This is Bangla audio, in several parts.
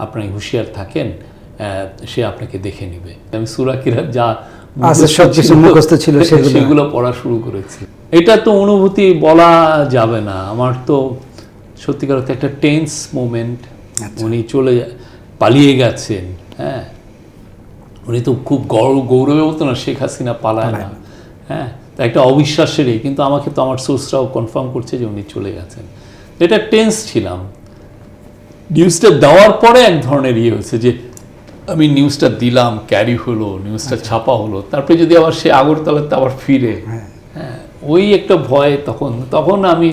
আপনি হুঁশিয়ার থাকেন, সে আপনাকে দেখে নেবে। আমি সূরা কিরাত যা সবকিছু মুখস্থ ছিল সেগুলো পড়া শুরু করেছি। এটা তো অনুভূতি বলা যাবে না। আমার তো সত্যিকার অর্থে একটা টেন্স মোমেন্ট। উনি পালিয়ে গেছেন, হ্যাঁ, উনি তো খুব গৌরবে বলতো না শেখ হাসিনা পালায় না, হ্যাঁ, তা একটা অবিশ্বাসেরই, কিন্তু আমাকে তো আমার সোর্সরাও কনফার্ম করছে যে উনি চলে গেছেন। এটা টেন্স ছিলাম। নিউজটা দেওয়ার পরে এক ধরনের হয়েছে যে আমি নিউজটা দিলাম, ক্যারি হলো, নিউজটা ছাপা হলো, তারপরে যদি আবার সে আগরতলাতে আবার ফিরে, হ্যাঁ, ওই একটা ভয়। তখন আমি,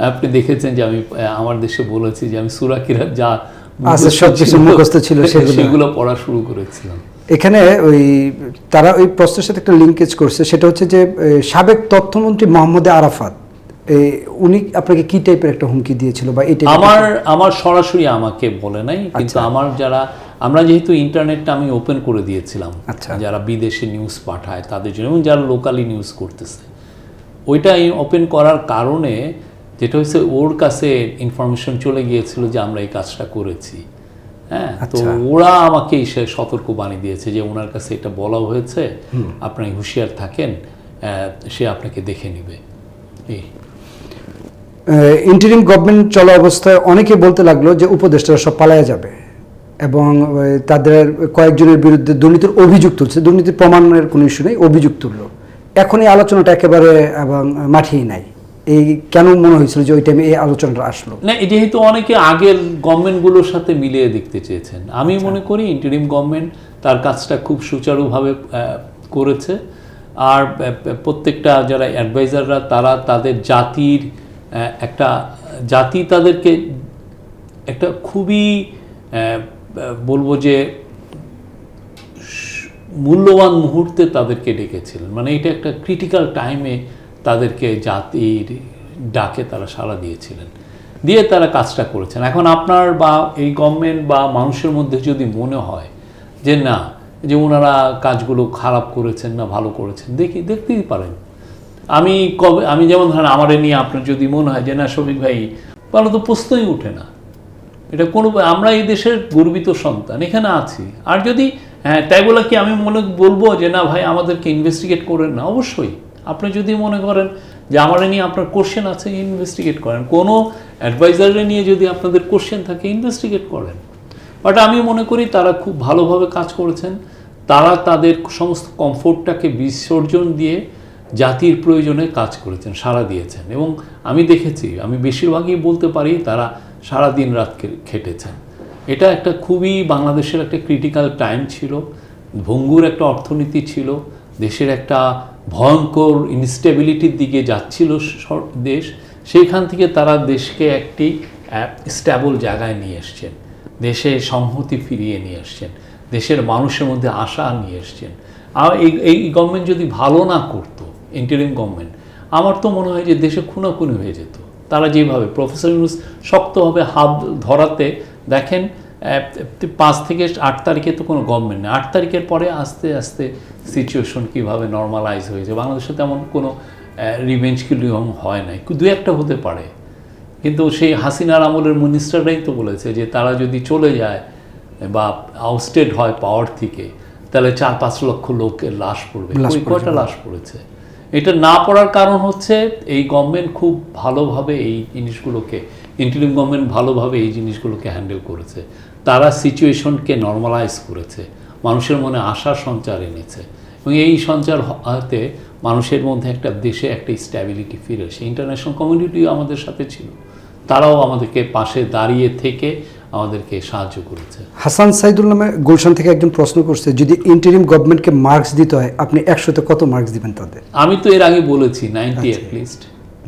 আপনি দেখেছেন যে আমি আমার দেশে বলেছি যে আমি সূরা কিরাত যা সবকিছু মুখস্থ ছিল সেগুলো পড়া শুরু করেছিলাম। এখানে তারা ওই প্রশ্নের সাথে একটা লিঙ্কেজ করছে, সেটা হচ্ছে যে সাবেক তথ্যমন্ত্রী মোহাম্মদ আরাফাত, উনি আপনাকে কি টাইপের একটা হুমকি দিয়েছিল বা এই আমার সরাসরি আমাকে বলে নাই, কিন্তু আমরা যেহেতু ইন্টারনেটটা আমি ওপেন করে দিয়েছিলাম, যারা বিদেশে নিউজ পাঠায় তাদের জন্য এবং যারা লোকালি নিউজ করতেছে, ওইটা ওপেন করার কারণে যেটা হচ্ছে ওর কাছে ইনফরমেশন চলে গিয়েছিল যে আমরা এই কাজটা করেছি, হ্যাঁ। তো ওরা আমাকে সে সতর্ক বানিয়ে দিয়েছে যে ওনার কাছে এটা বলা হয়েছে, আপনি হুঁশিয়ার থাকেন, সে আপনাকে দেখে নেবে। ইন্টারিম গভর্নমেন্ট চলা অবস্থায় অনেকে বলতে লাগলো যে উপদেষ্টারা সব পালায়া যাবে এবং তাদের কয়েকজনের বিরুদ্ধে দুর্নীতির অভিযোগ তুলছে, দুর্নীতির প্রমাণের কোনো ইস্যু নেই, অভিযোগ তুললো। এখন এই আলোচনাটা একেবারে এবং মাঠেই নাই। এই কেন মনে হয়েছিল যে ওই টাইমে এই আলোচনাটা আসলো না? যেহেতু অনেকে আগের গভর্নমেন্টগুলোর সাথে মিলিয়ে দেখতে চেয়েছেন। আমি মনে করি ইন্টারিম গভর্নমেন্ট তার কাজটা খুব সুচারুভাবে করেছে। আর প্রত্যেকটা যারা অ্যাডভাইজাররা তারা তাদের জাতি তাদেরকে একটা খুবই বলবো যে মূল্যবান মুহূর্তে তাদেরকে ডেকেছিলেন। মানে এটা একটা ক্রিটিক্যাল টাইমে তাদেরকে জাতির ডাকে তারা সাড়া দিয়েছিলেন, দিয়ে তারা কাজটা করেছেন। এখন আপনার বা এই গভর্নমেন্ট বা মানুষের মধ্যে যদি মনে হয় যে না, যে ওনারা কাজগুলো খারাপ করেছেন না ভালো করেছেন, দেখতেই পারেন। আমি যেমন ধরেন আমার নিয়ে আপনার যদি মনে হয় যে না শফিক ভাই ভালো, তো প্রশ্নই ওঠে না। এটা আমরা এই দেশের গর্বিত সন্তান, এখানে আছি। আর যদি তাই বলে কি আমি বলবো যে না ভাই আমাদেরকে ইনভেস্টিগেট করেন না? অবশ্যই আপনি যদি মনে করেন যে আমার নিয়ে আপনার কোশ্চেন আছে, ইনভেস্টিগেট করেন। কোনো অ্যাডভাইজারের নিয়ে যদি আপনাদের কোশ্চেন থাকে, ইনভেস্টিগেট করেন। বাট আমি মনে করি তারা খুব ভালোভাবে কাজ করেছেন। তারা তাদের সমস্ত কমফোর্টটাকে বিসর্জন দিয়ে জাতির প্রয়োজনে কাজ করেছেন, সাড়া দিয়েছেন। এবং আমি দেখেছি, আমি বেশিরভাগই বলতে পারি তারা সারা দিন রাত খেটেছেন। এটা একটা খুবই বাংলাদেশের একটা ক্রিটিক্যাল টাইম ছিল, ভঙ্গুর একটা অর্থনীতি ছিল, দেশের একটা ভয়ঙ্কর ইনস্টেবিলিটির দিকে যাচ্ছিল দেশ। সেইখান থেকে তারা দেশকে একটি স্ট্যাবল জায়গায় নিয়ে এসছেন, দেশে সংহতি ফিরিয়ে নিয়ে এসছেন, দেশের মানুষের মধ্যে আশা নিয়ে এসছেন। আর এই গভর্নমেন্ট যদি ভালো না করতো, ইন্টারিম গভর্নমেন্ট, আমার তো মনে হয় যে দেশে খুনাখুনি হয়ে যেত। তারা যেভাবে প্রফেসর ইউনূস শক্তভাবে হাত ধরাতে, দেখেন 5 থেকে 8 তারিখে তো কোনো গভর্নমেন্ট নেই, 8 তারিখের পরে আস্তে আস্তে সিচুয়েশন কীভাবে নর্মালাইজ হয়েছে। বাংলাদেশে তেমন কোনো রিভেঞ্জ কিলিং হয় নাই, 2-1টা হতে পারে, কিন্তু সেই হাসিনার আমলের মিনিস্টাররাই তো বলেছে যে তারা যদি চলে যায় বা আউটস্টেড হয় পাওয়ার থেকে, তাহলে 4-5 লক্ষ লোকের লাশ পড়বে। কয়টা লাশ পড়েছে? এটা না পড়ার কারণ হচ্ছে এই গভর্নমেন্ট খুব ভালোভাবে এই জিনিসগুলোকে, ইন্টারিম গভর্নমেন্ট ভালোভাবে এই জিনিসগুলোকে হ্যান্ডেল করেছে। তারা সিচুয়েশনকে নর্মালাইজ করেছে, মানুষের মনে আশার সঞ্চার এনেছে, এবং এই সঞ্চার হাতে মানুষের মধ্যে একটা দেশে একটা স্ট্যাবিলিটি ফিরে এসে ইন্টারন্যাশনাল কমিউনিটিও আমাদের সাথে ছিল, তারাও আমাদেরকে পাশে দাঁড়িয়ে থেকে আমাদেরকে সাহায্য করেছে। হাসান সাইদুল নামে গুলশান থেকে একজন প্রশ্ন করছে, যদি ইন্টারিম গভর্নমেন্টকে মার্কস দিতে হয় আপনি 100-তে কত মার্কস দিবেন তাদের? আমি তো এর আগে বলেছি 90 অ্যাটলিস্ট।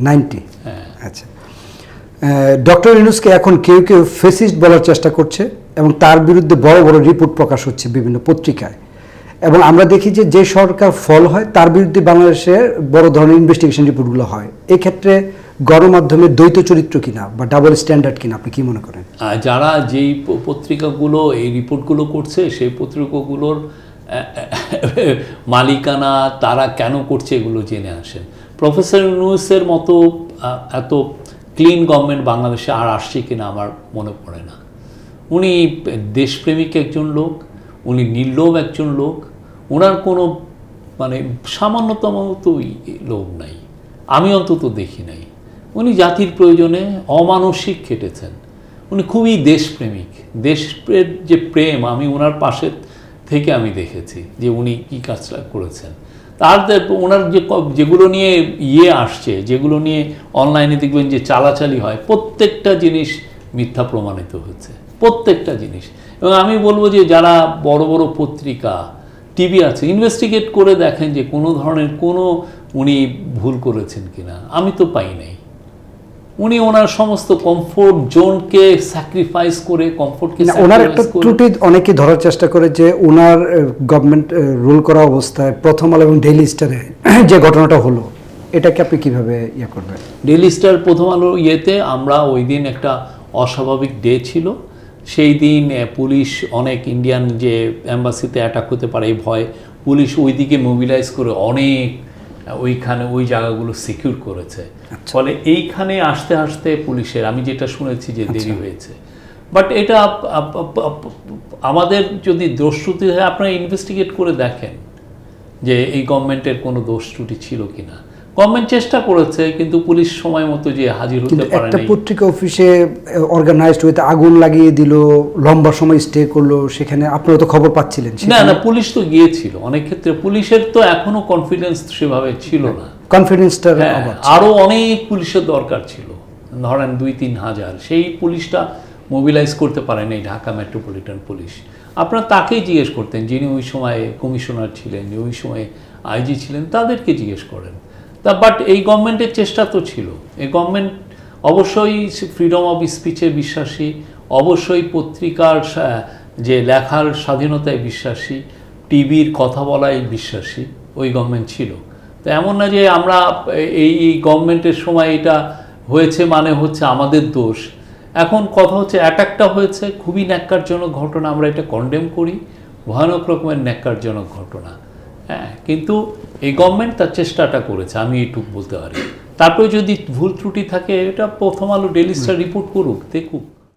90? হ্যাঁ। আচ্ছা, ডক্টর ইউনূসকে এখন কেউ কেউ ফেসিস্ট বলার চেষ্টা করছে এবং তার বিরুদ্ধে বড় বড় রিপোর্ট প্রকাশ হচ্ছে বিভিন্ন পত্রিকায়, এবং আমরা দেখি যে সরকার ফল হয় তার বিরুদ্ধে বাংলাদেশে বড় ধরনের ইনভেস্টিগেশন রিপোর্টগুলো হয়। এক্ষেত্রে গণমাধ্যমের দ্বৈত চরিত্র কিনা বা ডাবল স্ট্যান্ডার্ড কিনা আপনি কি মনে করেন? যারা যেই পত্রিকাগুলো এই রিপোর্টগুলো করছে, সেই পত্রিকাগুলোর মালিকানা তারা কেন করছে এগুলো জেনে আসেন। প্রফেসর ইউনূসের মতো এত ক্লিন গভর্নমেন্ট বাংলাদেশে আর আসছে কিনা আমার মনে পড়ে না। উনি দেশপ্রেমিক একজন লোক, উনি নির্লোভ একজন লোক, ওনার কোনো মানে সামান্যতম তো লোভ নাই, আমি অন্তত দেখি নাই। উনি জাতির প্রয়োজনে অমানসিক খেটেছেন। উনি খুবই দেশপ্রেমিক, দেশের যে প্রেম আমি ওনার পাশে থেকে আমি দেখেছি যে উনি কী কাজটা করেছেন। ওনার যেগুলো নিয়ে আসছে, যেগুলো নিয়ে অনলাইনে দেখবেন যে চালাচালি হয়, প্রত্যেকটা জিনিস মিথ্যা প্রমাণিত হচ্ছে, প্রত্যেকটা জিনিস। এবং আমি বলবো যে যারা বড় বড় পত্রিকা, টিভি আছে, ইনভেস্টিগেট করে দেখেন যে কোনো ধরনের কোনো উনি ভুল করেছেন কিনা। আমি তো পাই নাই। উনি ওনার সমস্ত কমফোর্ট জোনকে স্যাক্রিফাইস করে, কমফোর্টকে ওনার একটা ত্রুটি অনেকে ধরার চেষ্টা করে যে ওনার গভর্নমেন্ট রুল করা অবস্থায় প্রথম আলো এবং ডেইলি স্টারে যে ঘটনাটা হলো, এটাকে আপনি কিভাবে ইয়ে করবেন? ডেইলি স্টার, প্রথম আলো আমরা ওই দিন একটা অস্বাভাবিক ডে ছিল। সেই দিন পুলিশ অনেক ইন্ডিয়ান যে অ্যাম্বাসিতে অ্যাটাক হতে পারে এই ভয়, পুলিশ ওই দিকে মোবিলাইজ করে অনেক ওইখানে ওই জায়গাগুলো সিকিউর করেছে। ফলে এইখানে আসতে আসতে পুলিশের, আমি যেটা শুনেছি যে দেরি হয়েছে। বাট এটা আমাদের যদি দোষ ত্রুটি হয়, আপনারা ইনভেস্টিগেট করে দেখেন যে এই গভর্নমেন্টের কোনো দোষ ত্রুটি ছিল কিনা। গভর্নমেন্ট চেষ্টা করেছে, কিন্তু পুলিশ সময় মতো যে হাজির হতে পারে একটা নাই। পত্রিকা অফিসে অর্গানাইজড হইতে আগুন লাগিয়ে দিল, লম্বা সময় স্টে করলো, সেখানে আপনারা তো খবর পাচ্ছিলেন? না, পুলিশ তো গিয়েছিল। অনেক ক্ষেত্রে পুলিশের তো এখনো কনফিডেন্স সেভাবে ছিল না। কনফিডেন্সটা আরো অনেক পুলিশের দরকার ছিল, ধরেন 2-3 হাজার। সেই পুলিশটা মোবিলাইজ করতে পারেন এই ঢাকা মেট্রোপলিটন পুলিশ। আপনারা তাকেই জিজ্ঞেস করতেন, যিনি ওই সময়ে কমিশনার ছিলেন, ওই সময়ে আইজি ছিলেন, তাদেরকে জিজ্ঞেস করেন। বাট এই গভর্নমেন্টের চেষ্টা তো ছিল। এই গভর্নমেন্ট অবশ্যই ফ্রিডম অফ স্পিচে বিশ্বাসী, অবশ্যই পত্রিকার যে লেখার স্বাধীনতায় বিশ্বাসী, টিভির কথা বলায় বিশ্বাসী ওই গভর্নমেন্ট ছিল। তো এমন না যে আমরা এই গভর্নমেন্টের সময় এটা হয়েছে মানে হচ্ছে আমাদের দোষ। এখন কথা হচ্ছে অ্যাটাকটা হয়েছে খুবই ন্যাক্কারজনক ঘটনা, আমরা এটা কন্ডেম করি, ভয়ানক রকমের ন্যাক্কারজনক ঘটনা। হ্যাঁ, কিন্তু এই গভর্নমেন্ট তার চেষ্টাটা করেছে, আমি এইটুকু বলতে পারি। তারপরে যদি ভুল ত্রুটি থাকে, এটা প্রথম আলো, ডেইলি স্টার রিপোর্ট করুক, দেখুক।